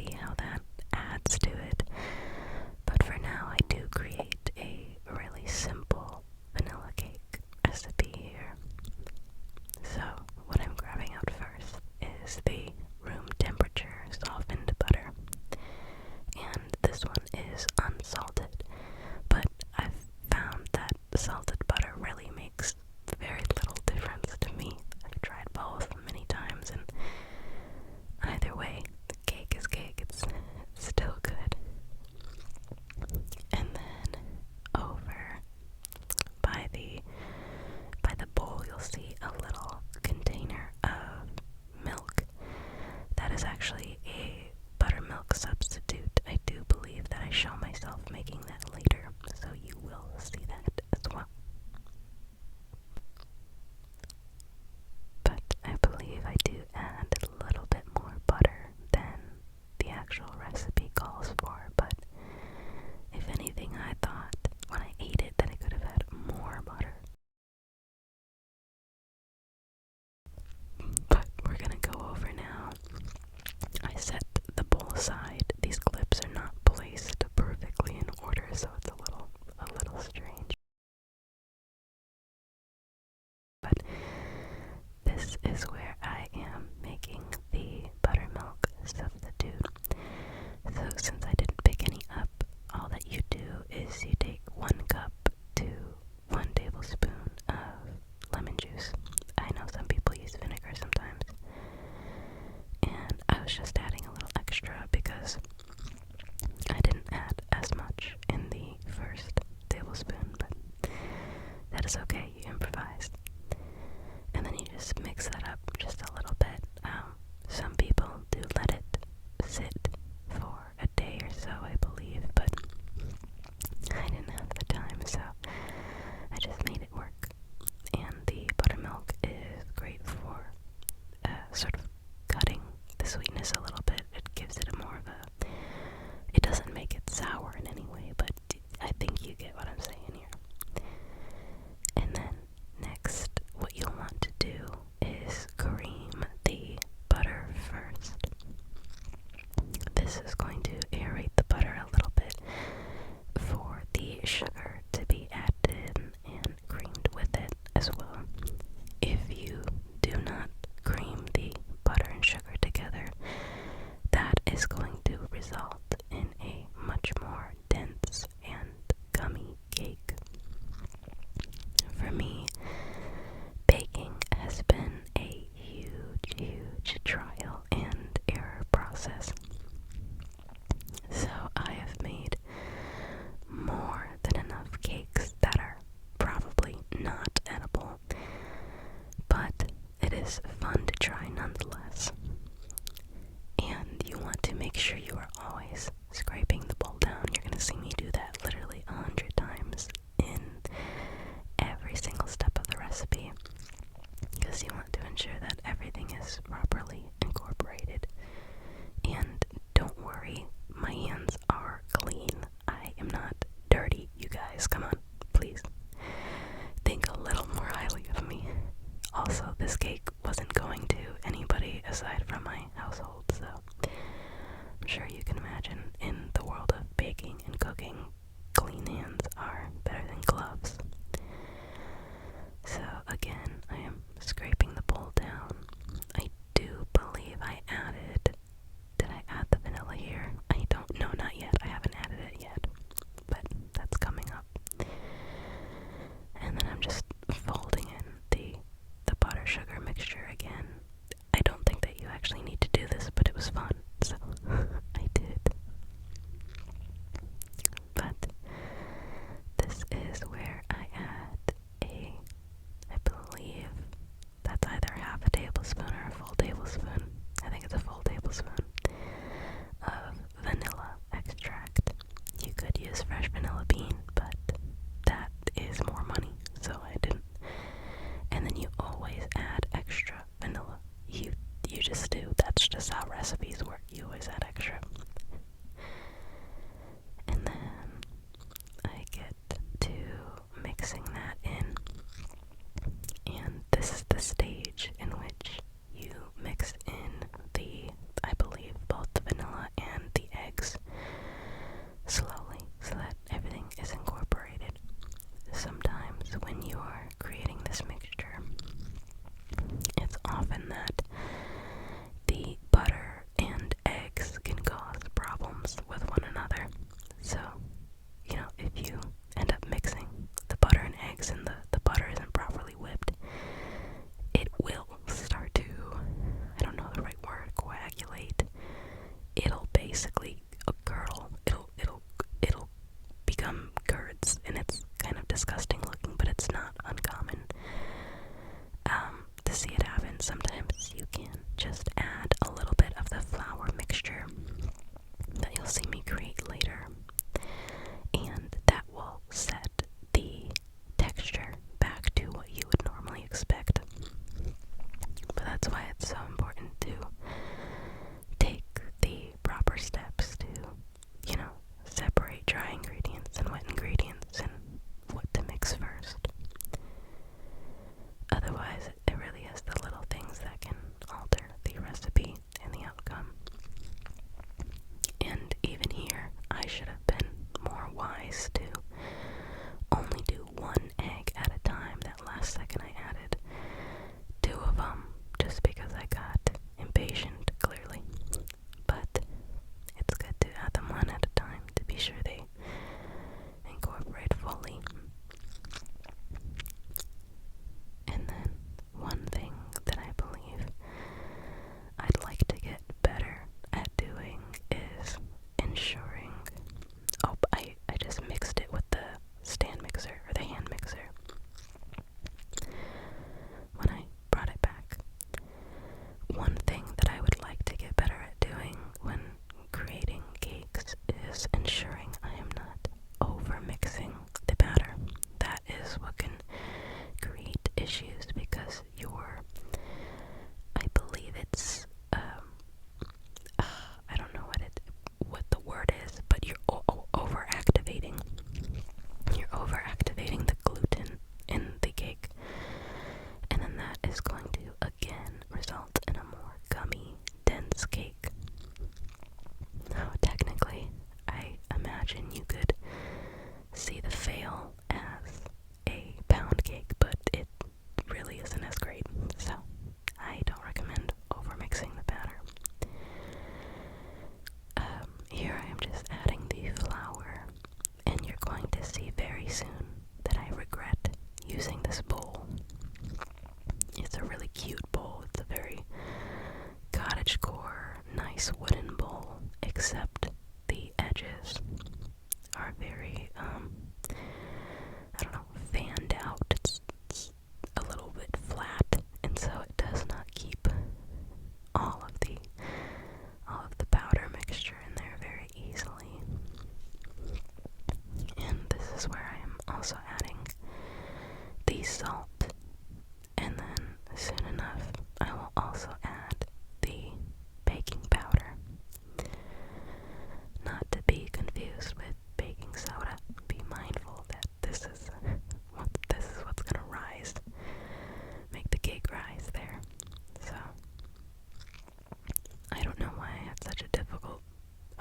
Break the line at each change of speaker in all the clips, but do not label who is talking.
see how that adds to it. But for now, I do create a really simple vanilla cake recipe here. So, what I'm grabbing out first is the room temperature softened butter. And this one is unsalted, but I've found that salted butter really makes very little difference to me. I've tried both many times, and either way, the cake is cake. It's still good. And then over by the bowl, you'll see a little container of milk. That is actually a buttermilk substitute. I do believe that I show myself making that later, so you will see that as well. But I believe I do add a little bit more butter than the actual recipe calls for, but if anything, I thought when I ate it that I could have had more butter. But we're gonna go over now. I set the bowl aside. These clips are not placed perfectly in order, so it's a little strange. But this is where I am making the buttermilk substitute. So since I didn't pick any up, all that you do is you take 1 cup to 1 tablespoon of lemon juice. I know some people use vinegar sometimes, and I was just adding a little extra because I didn't add as much in the first tablespoon, but that is okay, you improvised. And then you just mix that up just a little bit. Some people do let it sit for a day or so, I believe, but I didn't have the time, so I just made it work. And the buttermilk is great for sort of cutting the sweetness a little bit. It gives it a more of a, it doesn't make it sour in any way, but I think you get what I'm saying here. And then next, what you'll want to do is cream the butter first. This is going to aerate the butter a little bit for the sugar to be added and creamed with it as well. If you do not cream the butter and sugar together, that is going to result in a much more dense and gummy cake. For me, baking has been a huge trial and error process. So I have made more than enough cakes that are probably not edible, but it is fun to try nonetheless. And you want to make sure you are always scraping the bowl down. You're going to see me do that literally 100 times in every single step of the recipe, because you want to ensure that everything is properly incorporated. And don't worry, my hands are clean. I am not dirty, you guys. Come on, please. Think a little more highly of me. Also, this cake wasn't going to anybody aside from my household, so I'm sure you can imagine in the world advice to only do one egg at a time. That last second I added 2 of them just because I got impatient, clearly. But it's good to add them one at a time to be sure they incorporate fully. And then one thing that I believe I'd like to get better at doing is ensuring, I just mixed it with the stand mixer, or the hand mixer, when I brought it back. One thing that I would like to get better at doing when creating cakes is ensuring I am not over mixing the batter. That is what can create issues, because I believe it's I don't know what the word is, but you're overactivating the gluten in the cake, and then that is going to again result in a more gummy, dense cake. Now, technically, I imagine you could see the fail as a pound cake, but it really isn't as great, so I don't recommend overmixing the batter. Here I am just adding the flour, and you're going to see very soon that I regret using this bowl. It's a really cute bowl. It's a very cottagecore, nice wooden bowl, except the edges are very, I don't know, fanned out. It's a little bit flat, and so it does not keep all of the powder mixture in there very easily. And this is where I am also adding the salt, and then soon enough I will also add the baking powder. Not to be confused with baking soda. Be mindful that this is what's gonna rise, make the cake rise there. So I don't know why I had such a difficult.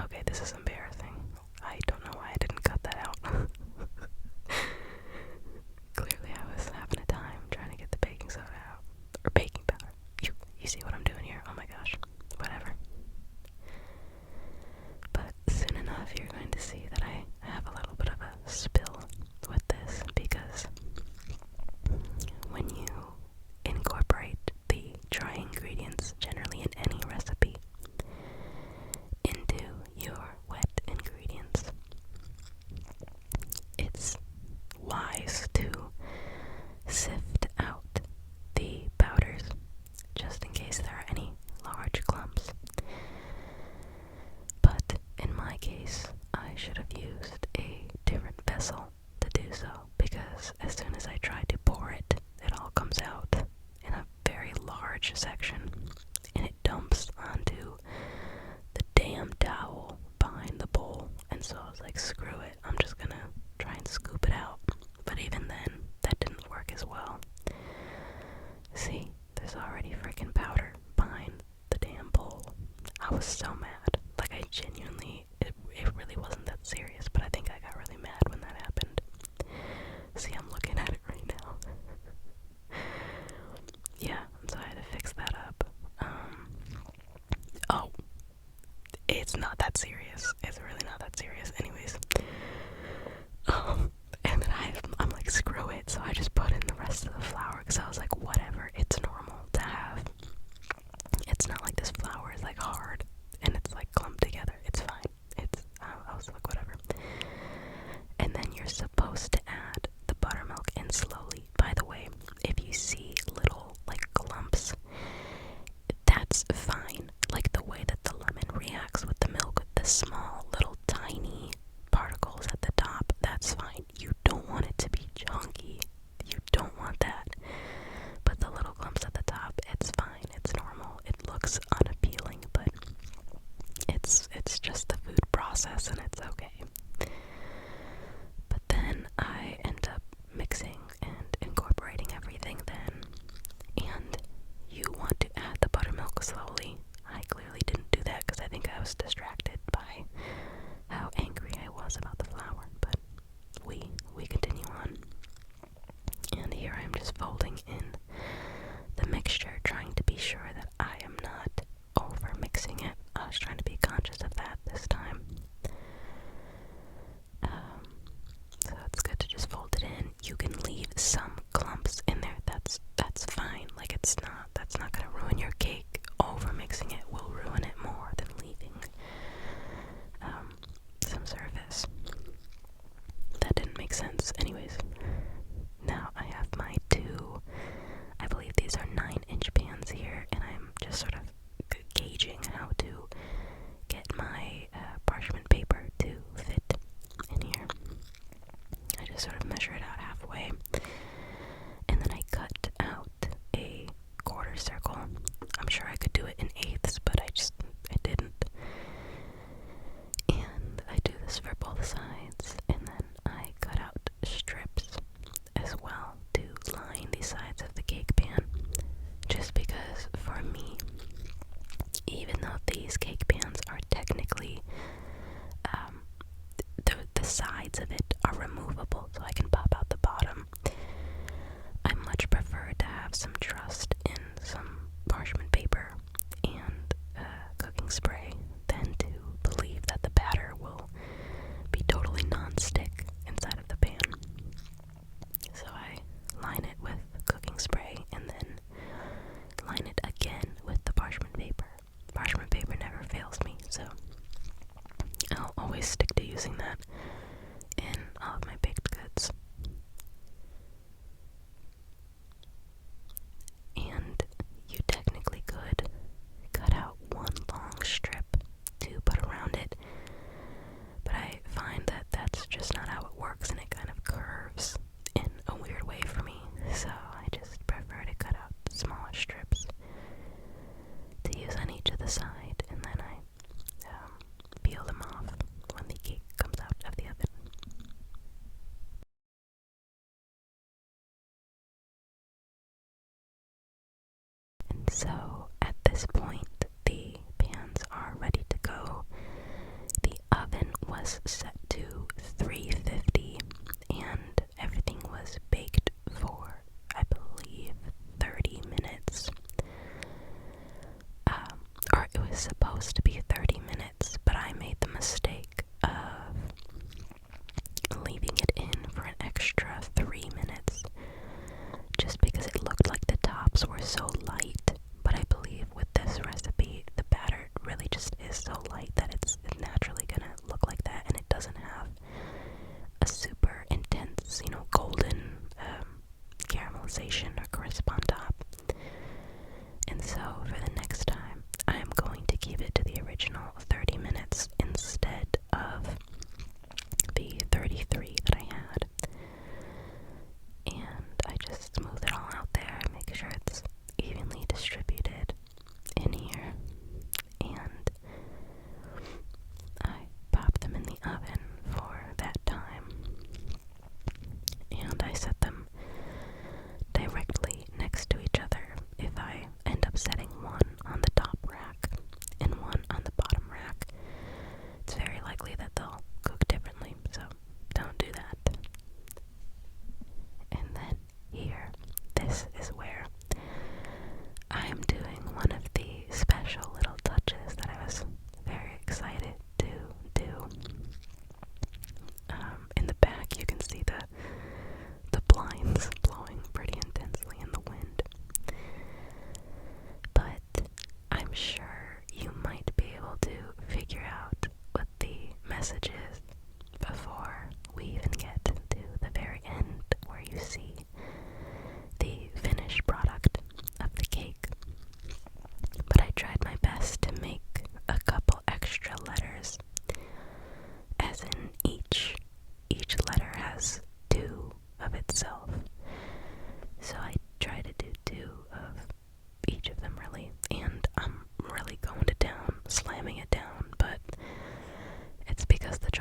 Okay, this is embarrassing. I don't know why I didn't cut that out. Clearly I was having a time trying to get the baking soda out. Or baking powder. You see what I'm doing here? Oh my gosh. Whatever. But soon enough you're going to see that I have a little bit of a spill with this, because when you incorporate the dry ingredients, generally in any recipe, into your wet ingredients, it's wise to sift out the powders just in case there are any large clumps. But in my case, I should have used a different vessel to do so, because as soon as I try to pour it, it all comes out in a very large section, and it dumps onto the damn towel behind the bowl. And so I was like, screw it, I'm just gonna try and scoop it out. But even then, that didn't work as well. See, there's already freaking powder behind the damn bowl. I was so mad. Like, I genuinely, it really wasn't that serious, but I think I got really mad when that happened. See, I'm looking at it right now. Yeah, so I had to fix that up. Oh, it's not that serious. It's really not that serious. Anyways. And then I'm like, screw it. So I just put in the rest of the flour, because I was like, whatever. It's normal to have. It's not like this flour is like hard and it's like clumped together. It's fine. I was like, whatever. And then you're supposed to add the buttermilk in slowly. By the way, if you see little like clumps, that's fine. Like the way that the lemon reacts with the milk, the small little tiny particles at the top, that's fine. You don't want it to be chunky. You don't want that. But the little clumps at the top, it's fine. It's normal. It looks unappealing, but batches of that this time. So it's good to just fold it in. You can leave some clumps in there. That's fine. Like that's not gonna ruin your cake. Over mixing it will ruin it more than leaving some surface. That didn't make sense. Anyways, now I have my two, I believe these are 9-inch pans here, and I'm just sort of gauging how to get my parchment paper to fit in here. I just sort of measure it out halfway, and then I cut out a quarter circle. I'm sure I could do it in eighths, but I didn't. And I do this for both sides, and then I cut out strips as well to line the sides of the cake pan. Just because for me, even though these cake pans are technically, the sides of it are removable, so I can pop out the bottom, I much prefer to have some trust in some parchment paper and cooking spray than to believe that the batter will be totally non-stick inside of the pan. So I line it with cooking spray and then line it again with the parchment paper. Parchment paper never fails me, so I'll always stick to using that in all of my baked goods. And you technically could cut out one long strip to put around it, but I find that that's just not how it works, and it kind of curves in a weird way for me, so I just prefer to cut out smaller strips to use on each of the side, and then I peel them off when the cake comes out of the oven. And so at this point, the pans are ready to go. The oven was set to 350, and everything was baked for, I believe, 30 minutes. Or it was supposed to be 30 minutes, but I made the mistake of leaving it in for an extra 3 minutes, just because it looked like the tops were so light. But I believe with this recipe, the batter really just is so light that it's naturally gonna look like that, and it doesn't have a super intense, golden caramelization or crisp on top. And so for the next time, I'm going to keep it to the original 30 minutes instead of the 33 that I had. And I just smooth it all out there, make sure it's evenly distributed in here, and I pop them in the oven for that time. And I set them directly next to each other. If I end up setting one on the top rack and one on the bottom rack, it's very likely that they'll cook differently, so don't do that. And then here, this is where I'm doing one of the special little touches that I was very excited to do. In the back you can see the blinds blowing pretty intensely in the wind. But I'm sure you might be able to figure out what the message is before we even get to the very end, where you see the finished product of the cake. But I tried my best to make a couple extra letters, as in each letter has two of itself. So I try to do two of each of them, really, and I'm really going to town, slamming it down, but it's because the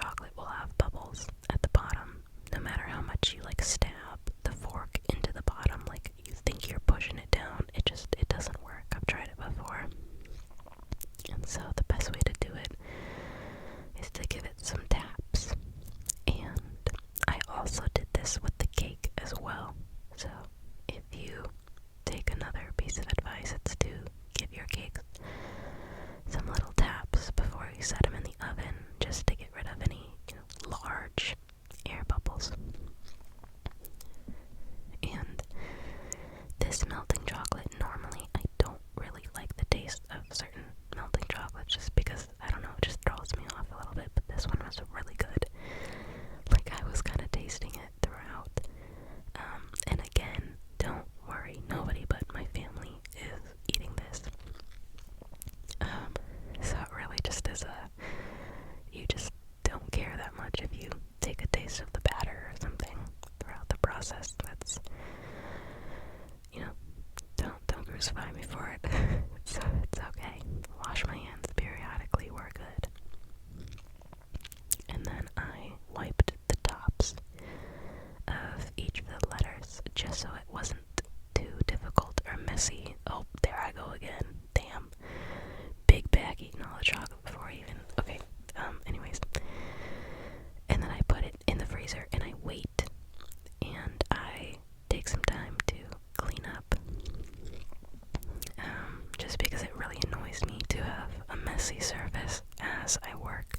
surface as I work.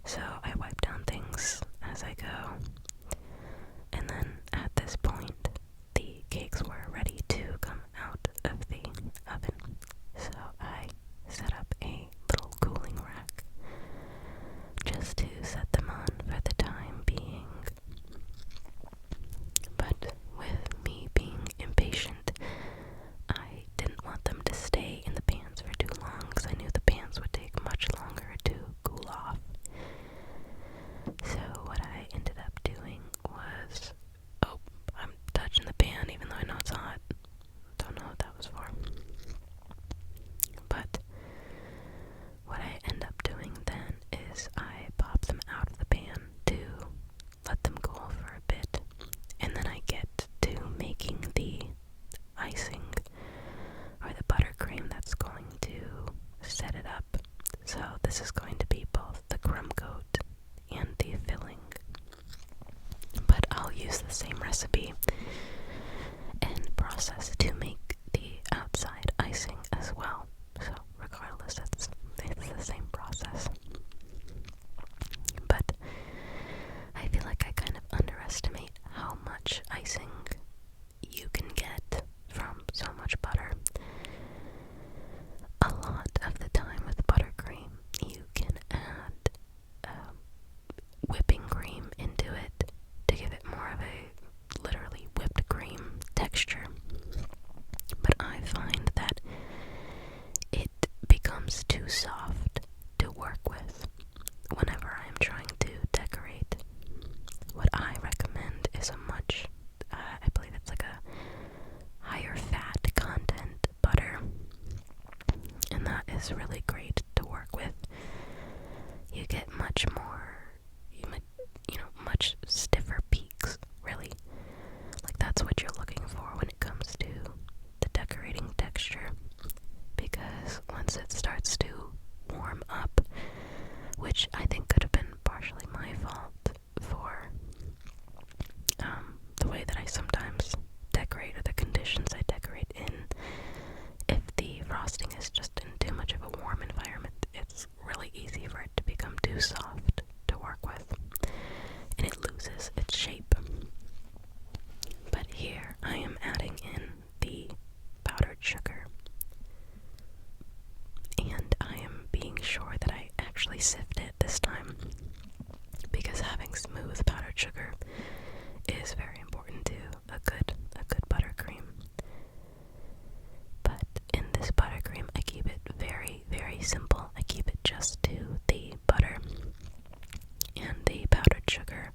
So I wipe down things as I go. And then at this point, the cakes were ready to come out of the oven. So I set up a little cooling rack just to set them on for the time being. But with me being impatient, I didn't want them to stay in the pans for too long because I knew the pans would take much longer to cool off. So what I ended up doing was, oh, I'm touching the pan even though I know it's hot. Don't know what that was for. But what I end up doing then is I pop them out of the pan to let them cool for a bit. And then I get to making the icing or the buttercream that's going to set it up. So this is going to be both the crumb coat and the filling. But I'll use the same recipe and process to make the outside icing as well. So regardless, it's the same process. But I feel like I kind of underestimate how much icing you can get from so much butter. A lot of the time with buttercream, you can add whipping cream into it to give it more of a literally whipped cream texture. But I find that it becomes too soft to work with whenever I am trying to decorate. What I recommend is a much, I believe it's like a higher fat content butter, and that is really great to work with. You get much more, much stiffer peaks, really. Like that's what you're looking for when it comes to the decorating texture, because once it starts to warm up, which I think could have been partially my fault for the way that I sometimes decorate or the conditions I decorate in. If the frosting is just in too much of a warm environment, it's really easy for it to become too soft to work with, and it loses its shape. But here I am adding in the powdered sugar, and I am being sure that I actually sift it this time, because having smooth powdered sugar is very important to a good buttercream. But in this buttercream, I keep it very, very simple. I keep it just to the butter and the powdered sugar,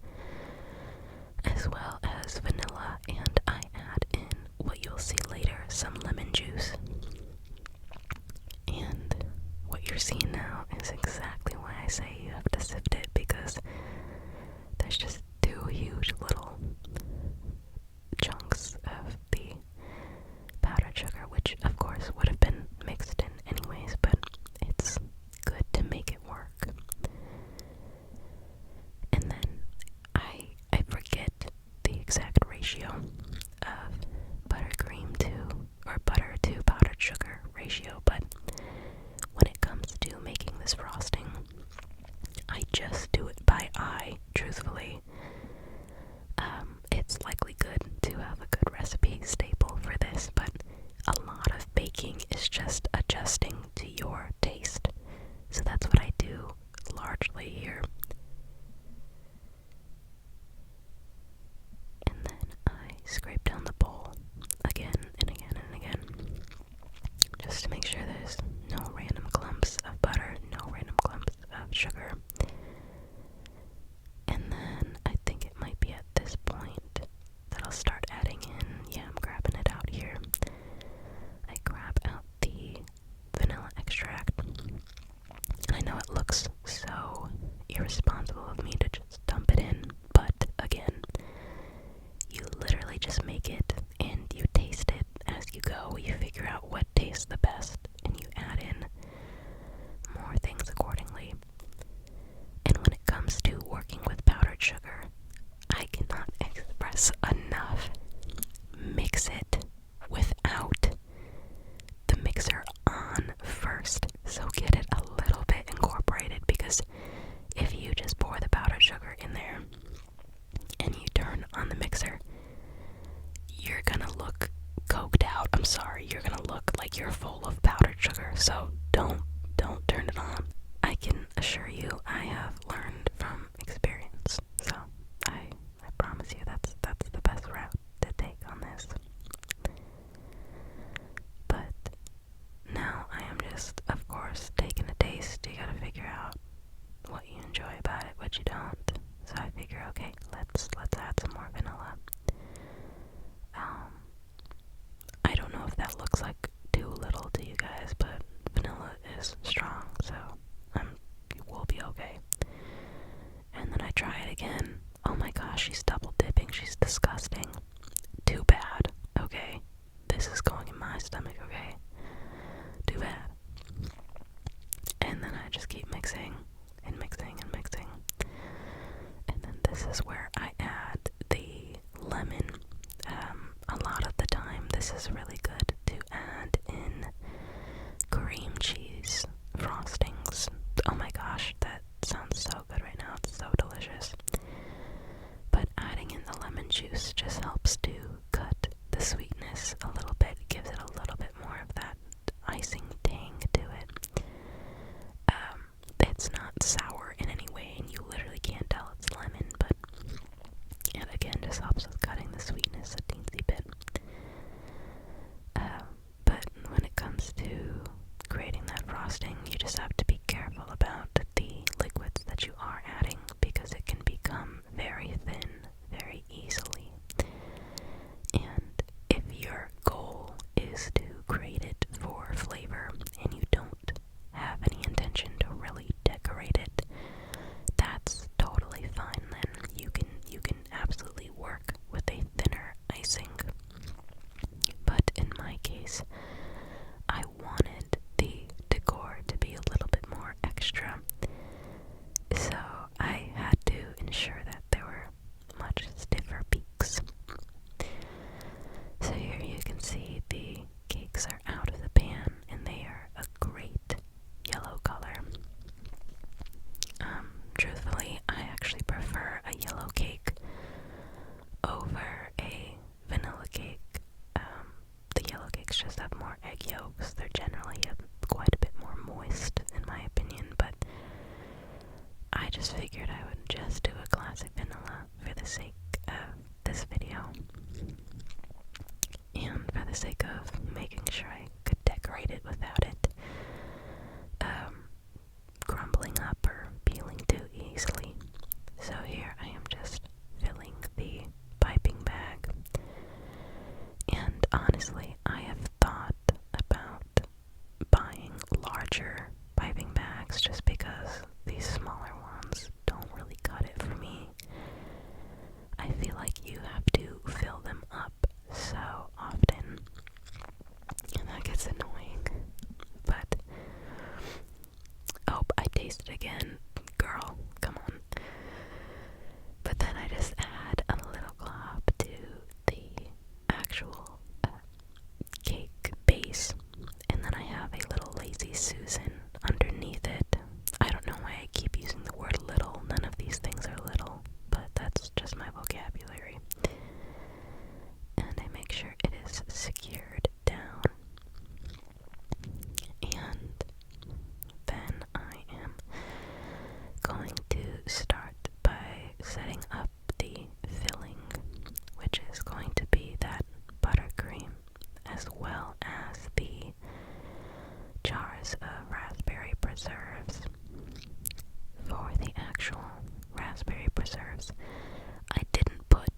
as well as vanilla, and I add in what you'll see later, some lemon juice. And what you're seeing now is exactly why I say you have to sift it, because there's just two huge little chunks of the powdered sugar, which of course would have been mixed in anyways, but it's good to make it work. And then I forget the exact ratio of buttercream to, or butter to powdered sugar ratio, but when it comes to making this frosting, I just do it by eye, truthfully. It's likely good to have a good recipe staple for this, but a lot of baking is just adjusting to your taste. So that's what I do largely here. And then I scrape down the bowl again and again and again, just to make sure there's no random clumps of butter, no random clumps of sugar. And then I think it might be at this point that I'll start adding in, yeah, I'm grabbing it out here. I grab out the vanilla extract. And I know it looks so irresponsible of me to just dump it in, but again, you literally just make it and you taste it as you go. You figure out what tastes the best and you add in more things accordingly. And when it comes to working with powdered sugar, I cannot express enough. Mix it without the mixer on first. So get it a little okay, let's add some more vanilla. I don't know if that looks like too little to you guys, but vanilla is strong, so we'll be okay. And then I try it again. Oh my gosh, she's double dipping. She's disgusting. Too bad. Okay, this is going in my stomach. Okay, too bad. And then I just keep mixing and mixing and mixing. And then this is where I add the lemon. A lot of the time, this is really good to add in cream cheese frostings. Oh my gosh, that sounds so good right now. It's so delicious. But adding in the lemon juice just helps to cut the sweetness a little bit, gives it a little bit more of that icing tang to it. It's not sour in any way, and you literally can't tell it's lemon, but it again just helps with cutting the sweetness a teensy bit. But when it comes to creating that frosting, you just have to be careful about the liquids that you are adding, because it can become very thin very easily. And if your goal is to create it for flavor and you don't have any intention to really decorate it, that's totally fine. Then you can absolutely work with a thinner icing. But in my case, I wanted the decor to be a little bit more extra, so I had to ensure that there were much stiffer peaks. So here you can see the cakes are out of the pan and they are a great yellow color. Truthfully, I actually prefer a yellow cake over a vanilla cake. The yellow cakes just have more egg yolks. They're generally quite a bit more moist, in my opinion, but I just figured I would just do a classic vanilla for the sake of this video, and for the sake of making sure I could decorate it without it crumbling up or peeling too easily. So here I am just filling the piping bag, and honestly I have thought about buying larger piping bags just because these smaller ones don't really cut it for me. I feel like you have to fill them up so often, and that gets annoying. But oh, I tasted again. Girl, come on. But then I just add a little glob to the actual cake base, and then I have a little Lazy Susan underneath it. I don't know why I keep using the word little. None of these things are little, but that's just my vocabulary. And I make sure it is secured down. And then I am going to start by setting up the filling, which is going to be that buttercream as well as the jars of raspberry preserves. For the actual raspberry preserves, I didn't put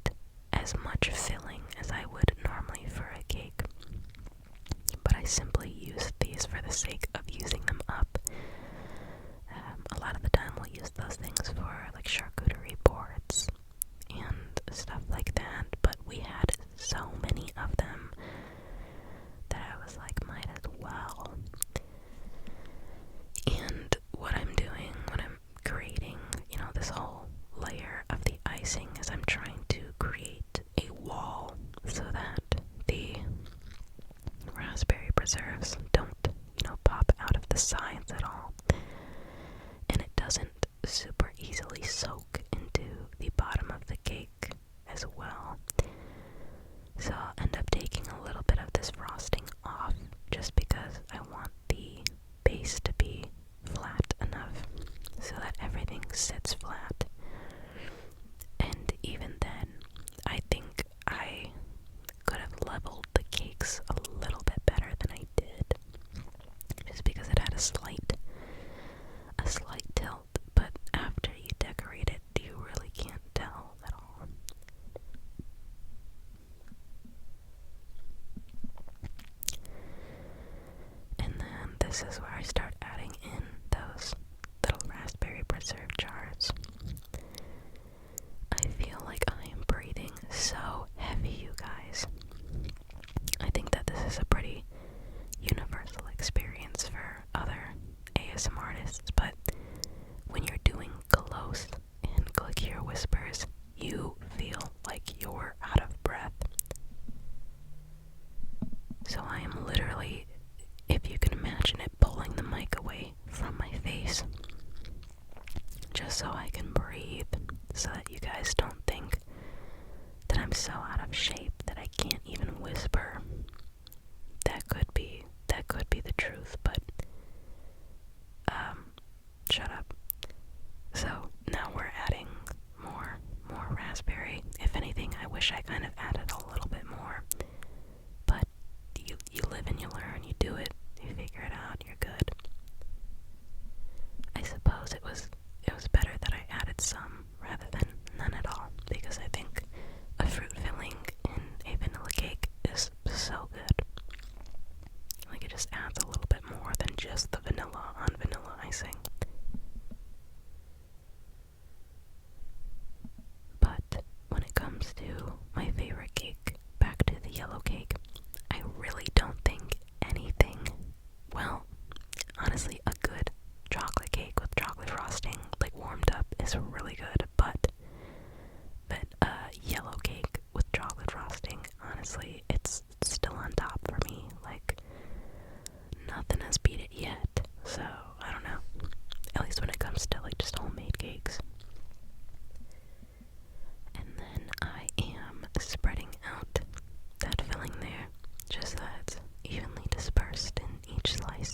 as much filling as I would normally for a cake, but I simply used these for the sake of using them up. A lot of the time we'll use those things for like charcuterie boards and stuff like that, but we had so many of them that I was like, might as well. And what I'm doing when I'm creating, this whole layer of the icing is I'm trying to create a wall so that the raspberry preserves don't, pop out of the sides at all. And it doesn't super easily soak into the bottom of the cake as well. So I'll end up taking a little bit of this frosting off just because I want the base to be flat enough so that everything sits flat. And even then, I think I could have leveled the cakes a little bit better than I did, just because it had a slight tilt, but after you decorate it, you really can't tell this is where I start adding in those little raspberry preserve jars. I feel like I am breathing so heavy, you guys. I think that this is a pretty universal experience for other ASMR artists, but when you're doing close and clickier whispers, you feel like you're out of breath. So I am literally, if you can imagine it, pulling the mic away from my face just so I can breathe, so that you guys don't think that I'm so out of shape that I can't even whisper. That could be the truth, but shut up. So now we're adding more raspberry. If anything, I wish I kind of added a little bit more, but you live and you learn, you do it, you figure it out, you're good. I suppose it was better that I added some rather than none at all, because I think a fruit filling in a vanilla cake is so good. Like, it just adds a little bit more than just the vanilla on vanilla icing. But when it comes to my favorite cake, back to the yellow cake, I really don't think anything, well, honestly, a good chocolate cake with chocolate frosting, like warmed up, is really good, but yellow cake with chocolate frosting, honestly, it's still on top for me. Like, nothing has beat it yet, so I don't know, at least when it comes to like just homemade cakes. And then I am spreading out that filling there, just so that it's evenly dispersed in each slice.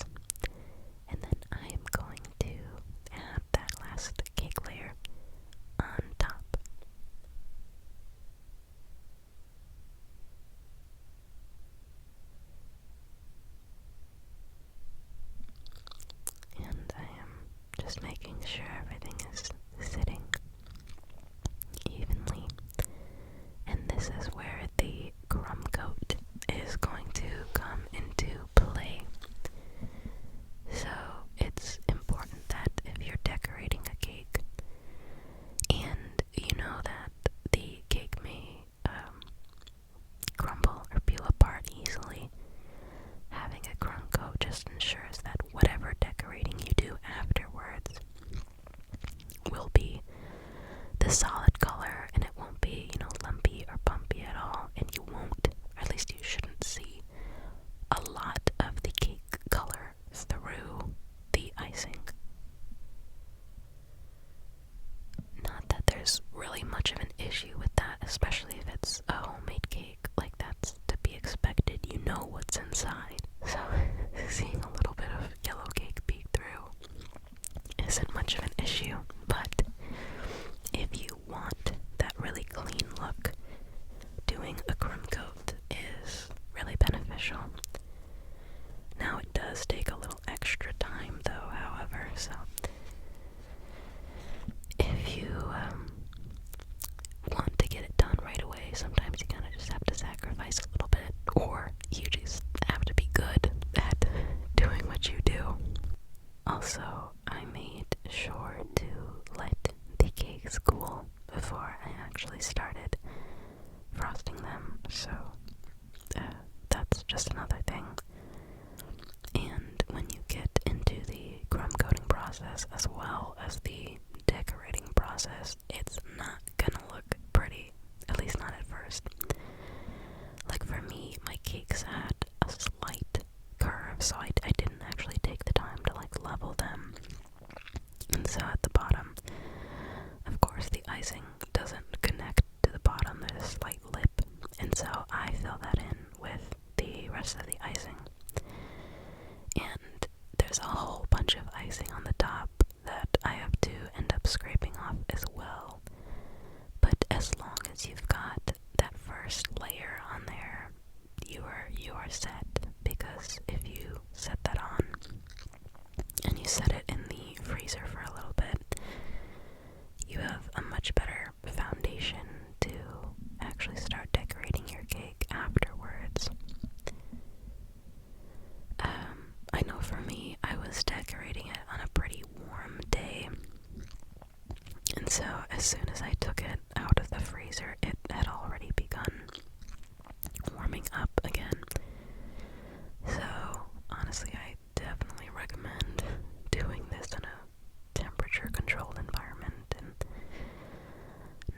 And then I am going to add that last cake layer on top. And I am just making sure everything is sitting evenly. And this is where the crumb coat is going to come into play. So it's important that if you're decorating a cake and you know that the cake may crumble or peel apart easily, having a crumb coat just ensures that whatever decorating you do afterwards will be the solid color, and it won't be, lumpy or bumpy at all, and you won't, or at least you shouldn't see a lot of the cake color through the icing. Not that there's really much of an issue with that, especially if it's a homemade cake. Like, that's to be expected. You know what's inside. So seeing a little bit of yellow cake peek through isn't much of an issue. But if you want that really clean look, doing a crumb coat is really beneficial. Now, it does take a little extra time though, however, so if you want to get it done right away, sometimes you kind of just have to sacrifice a little bit, or you just have to be good at doing what you do. Also, I made sure to let the cakes cool before I actually started frosting them, so that's just another thing. And when you get into the crumb coating process as well as the decorating process, it's not gonna look pretty, at least not at first. Like, for me, my cakes had a slight curve, so I didn't actually take the time to like level them. And so at the bottom, of course, the icing doesn't connect to the bottom, there's a slight lip, and so I fill that in with the rest of the icing. And there's a whole bunch of icing on the top that I have to end up scraping off as well. But as long as you've got that first layer on there, you are set, because if you set that on and you set it in the freezer for a little bit, you have a much better foundation to actually start decorating your cake afterwards. I know for me, And so as soon as I took it out of the freezer, it had already begun warming up again. So honestly, I definitely recommend doing this in a temperature controlled environment and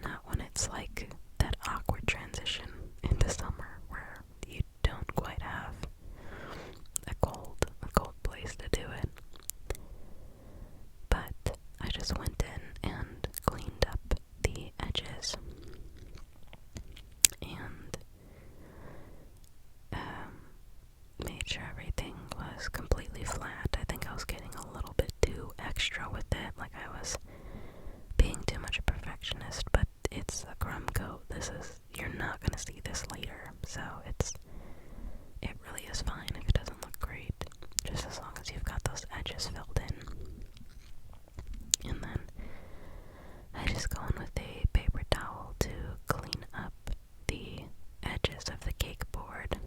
not when it's like that awkward transition into summer where you don't quite have a cold place to do it. But I just went in and cleaned up the edges and made sure everything was completely flat. I think I was getting a little bit too extra with it, like I was being too much a perfectionist, but it's a crumb coat. You're not gonna see this later, so it really is fine if it doesn't look great, just as long as you've got those edges filled in. And then I just go in with a paper towel to clean up the edges of the cake board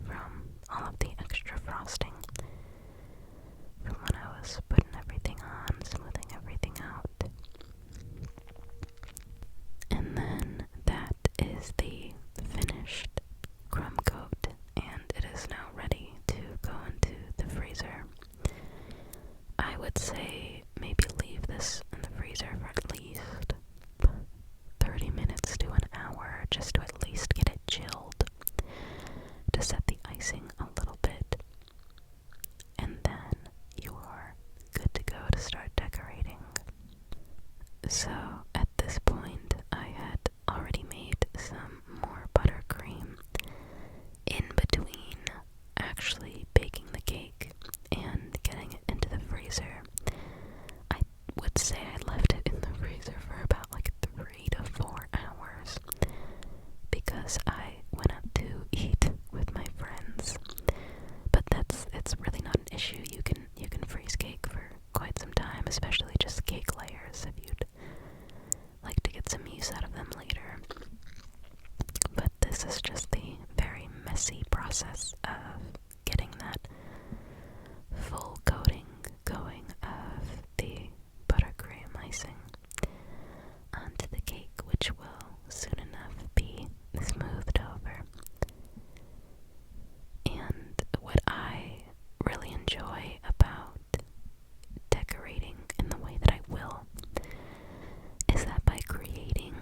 from all of the extra frosting from when I was putting everything on, smoothing everything out. And then that is the finished crumb coat, and it is now ready to go into the freezer. I would say maybe leave this in the freezer for at least 30 minutes to an hour, just to at least get it chilled, to set the icing a little bit, and then you are good to go to start decorating. So at this point, I had already made some more buttercream in between actually baking the cake and getting it into the freezer. I would say I left it in the freezer for about like 3 to 4 hours because I went out to eat with my friends. But it's really not an issue. You can freeze cake for quite some time, especially just cake layers if you'd like to get some use out of them later. But this is just the very messy process of getting that full coating going of the buttercream icing onto the cake, which will soon enough be smoothed over. And what I really enjoy about decorating in the way that I will is that by creating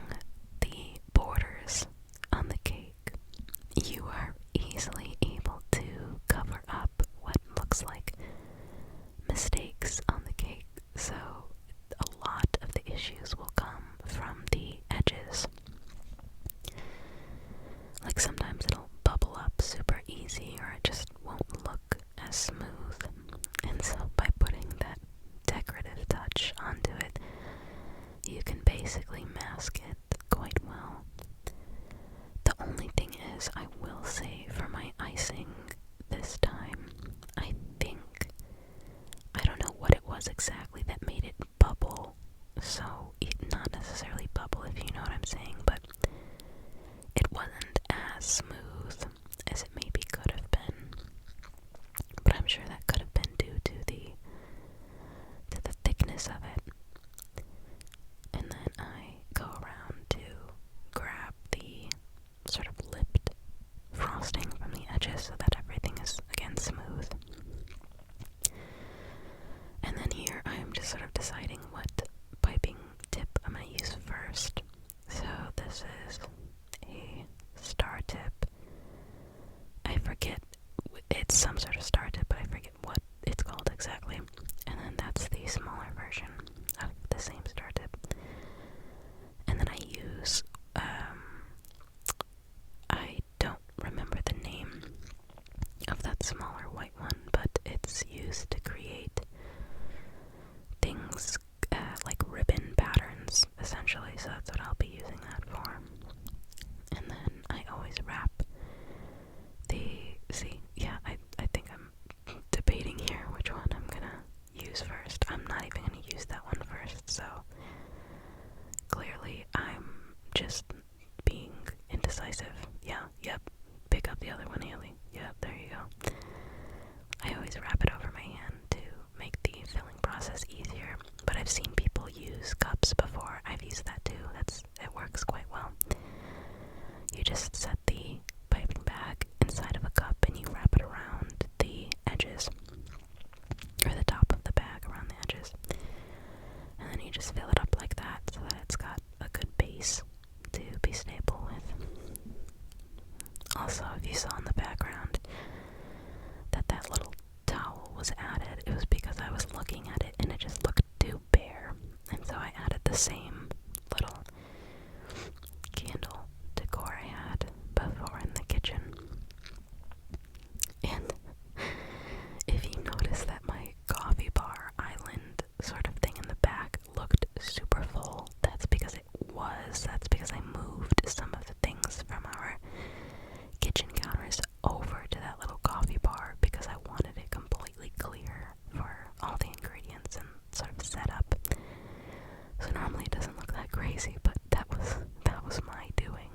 the borders on the cake, you are easily able to cover up what looks like mistakes on the cake. So a lot of the issues will come from the edges. Like sometimes it'll bubble up super easy, or it just won't look as smooth. And so by putting that decorative touch onto it, you can basically mask it quite well. The only thing is, I will say for my icing this time, I don't know what it was exactly that made it bubble. So, not necessarily bubble if you know what I'm saying, but it wasn't as smooth as it maybe could have been. But I'm sure that could have been due to the thickness of it. And then I go around to grab the sort of lipped frosting from the edges so that everything is again smooth. And then here I am just sort of deciding what piping tip I'm going to use first. So this is a star tip. I forget, it's some sort of star tip, but I forget what it's called exactly. And then that's the smaller version of the same star tip. And then I use, I don't remember the name of that smaller white one, but it's used to create things like ribbon patterns, essentially, so that's what I'll be using that for. And then I always wrap I think I'm debating here which one I'm gonna use first. I'm not even gonna use that one first, so clearly I'm just being indecisive. Yep, pick up the other one, Haley. Yep, there you go. I always wrap it over my hand to make the filling process easier, but I've seen people use cups before I've used that too. It works quite well. You just set the piping bag inside of a cup and you wrap it around the edges, or the top of the bag around the edges, and then you just fill it up like that so that it's got a good base to be stable with. Also, if you saw in the background that little towel was added, it was because I was looking at it and it just looked too bare, and so I added the same little candle decor I had before in the kitchen. And if you notice that my coffee bar island sort of thing in the back looked super full, that's because I moved some of the things from our kitchen counters over to that little coffee bar because I wanted it completely clear for all the ingredients and sort of set up. So normally it doesn't look that crazy, but that was my doing.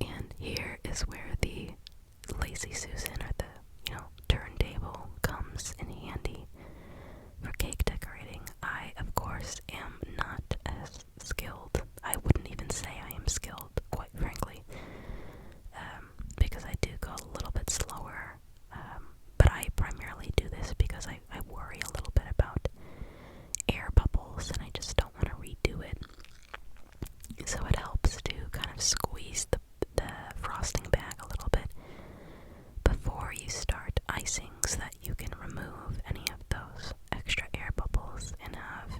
And here is where the Lazy Susan, or the, turntable, comes in handy for cake decorating. I, of course, am not as skilled. I wouldn't even say I am skilled, quite frankly, because I do go a little bit slower. But I primarily do this because I worry a little bit about air bubbles, and I just don't want to redo it. So it helps to kind of squeeze the frosting bag a little bit before you start icing, so that you can remove any of those extra air bubbles and have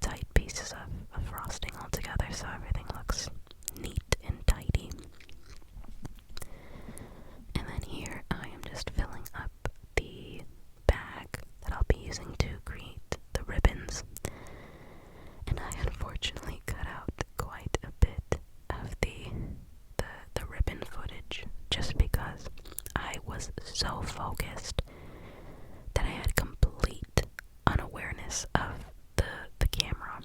tight pieces of frosting all together, so everything looks neat and tidy. And then here I am just filling up the bag that I'll be using to create the ribbons. And I unfortunately cut out quite a bit of the ribbon footage just because I was so focused that I had complete unawareness of the camera.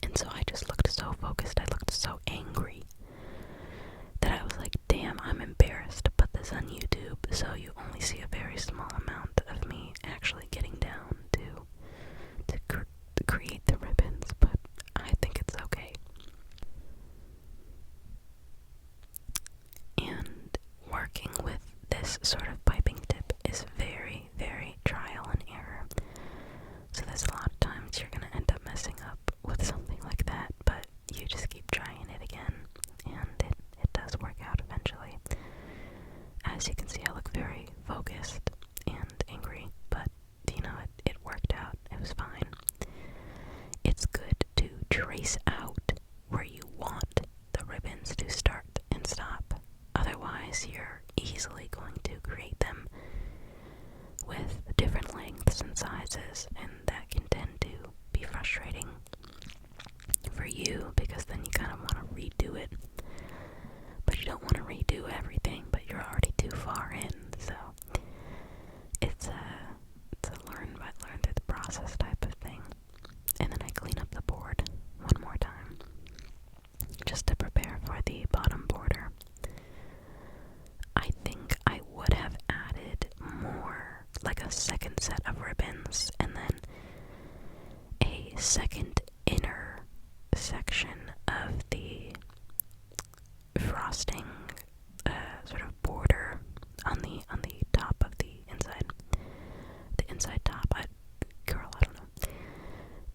And so I just looked so focused, I looked so angry that I was like, damn, I'm embarrassed to put this on YouTube, so you only see a very small amount of me actually getting down to create the ribbons, but I think it's okay. And working with this sort of piping tip is very, very trial and error. So there's a lot of times you're going to end up messing up with something like that, but you just keep trying it again, and it does work out eventually. As you can see, I look very focused and angry, but it worked out. It was fine. It's good to trace out where you want the ribbons to start and stop. Otherwise, you're easily going to create them with different lengths and sizes, and that can tend to be frustrating for you because then you kind of want to redo it. But you don't want to redo everything, but you're already too far in, so it's a learn through the process type of thing. And then I clean up the board one more time just to prepare for the bottom border. I think I would have added more, like a second set of ribbons and then a second inner section of the frosting sort of border on the top of the inside top. I don't know.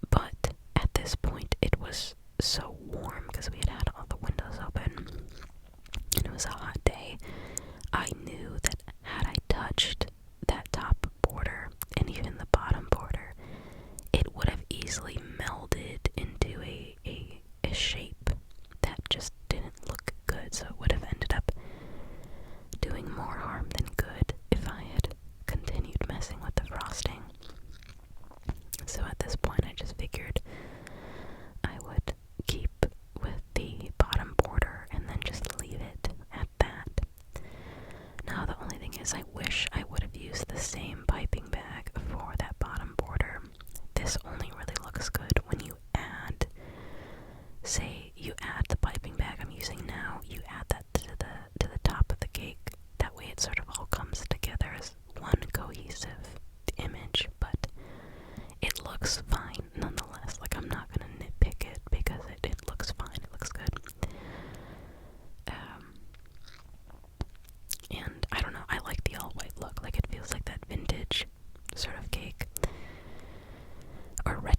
But at this point it was so warm because we had all the windows open and it was a hot day. I knew that had I touched that top border and even the bottom border, it would have easily melded into a shape that just didn't look good, so it would have ended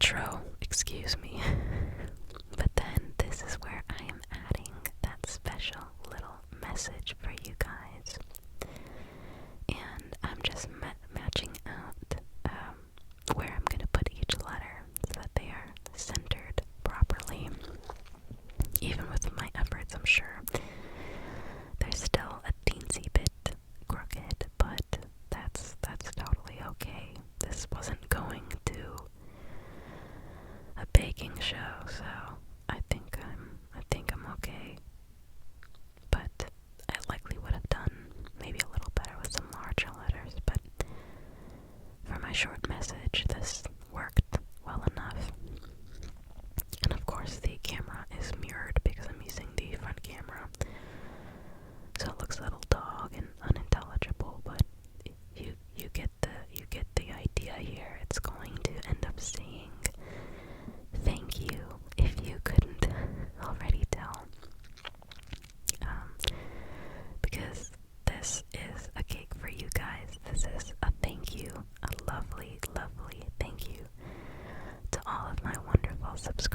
intro, excuse me. But then this is where I am adding that special little message for you guys. And I'm just matching out where I'm going to put each letter so that they are centered properly. Even with my efforts, I'm sure they're still a teensy bit crooked, but that's totally okay. This wasn't going to a baking show, so I think I'm okay. But I likely would have done maybe a little better with some larger letters, but for my short message, this worked well enough. And of course the camera is mirrored because I'm using the front camera, so it looks a little dog and unintelligible, but you get the idea here. It's going to end up saying thank you, if you couldn't already tell, because this is a cake for you guys. This is a thank you, a lovely, lovely thank you to all of my wonderful subscribers.